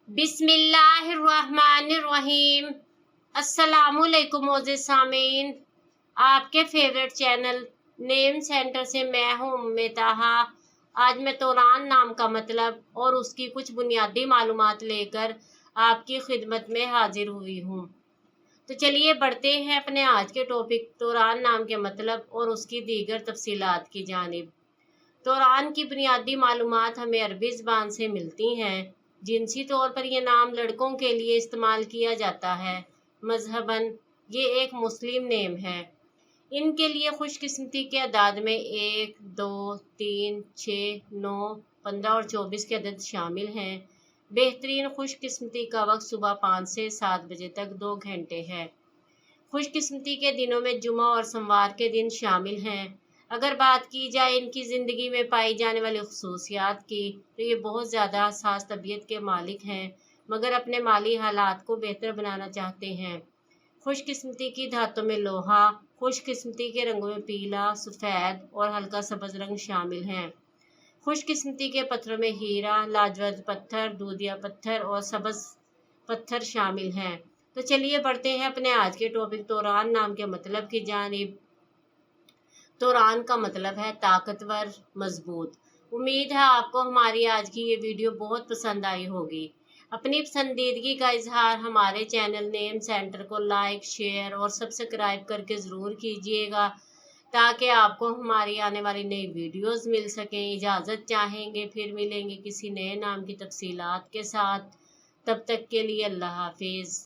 बिस्मिल्लाहिर्रहमानिर्रहीम। अस्सलामुअलैकुम मोअज़्ज़िज़ सामीन, आपके फेवरेट चैनल नेम सेंटर से मैं हूँ उम्मे ताहा। आज मैं तोरान नाम का मतलब और उसकी कुछ बुनियादी मालूमात लेकर आपकी खिदमत में हाजिर हुई हूँ। तो चलिए बढ़ते हैं अपने आज के टॉपिक तोरान नाम के मतलब और उसकी दीगर तफसीलात की जानिब। तोरान की बुनियादी मालूमात हमें अरबी ज़बान से मिलती हैं। जिनसी तौर पर यह नाम लड़कों के लिए इस्तेमाल किया जाता है। मजहबन ये एक मुस्लिम नेम है। इनके लिए खुशकिस्मती के अदाद में 1, 2, 3, 6, 9, 15 और 24 के अदद शामिल हैं। बेहतरीन खुशकिस्मती का वक्त सुबह 5 से 7 बजे तक 2 घंटे है। खुशकिस्मती के दिनों में जुमा और सोमवार के दिन शामिल हैं। अगर बात की जाए इनकी ज़िंदगी में पाई जाने वाली खसूसियात की, तो ये बहुत ज़्यादा हसास तबीयत के मालिक हैं, मगर अपने माली हालात को बेहतर बनाना चाहते हैं। खुशकिस्मती की धातों में लोहा, खुशकिस्मती के रंगों में पीला, सफ़ेद और हल्का सब्ज़ रंग शामिल हैं। खुशकिस्मती के पत्थरों में हीरा, लाजवंत पत्थर, दूधिया पत्थर और सब्ज़ पत्थर शामिल हैं। तो चलिए बढ़ते हैं अपने आज के टॉपिक तोरान नाम के मतलब की जानिब। तोरान का मतलब है ताकतवर, मजबूत। उम्मीद है आपको हमारी आज की ये वीडियो बहुत पसंद आई होगी। अपनी पसंदीदगी का इजहार हमारे चैनल नेम सेंटर को लाइक, शेयर और सब्सक्राइब करके ज़रूर कीजिएगा, ताकि आपको हमारी आने वाली नई वीडियोस मिल सकें। इजाज़त चाहेंगे, फिर मिलेंगे किसी नए नाम की तफसीलात के साथ। तब तक के लिए अल्लाह हाफिज़।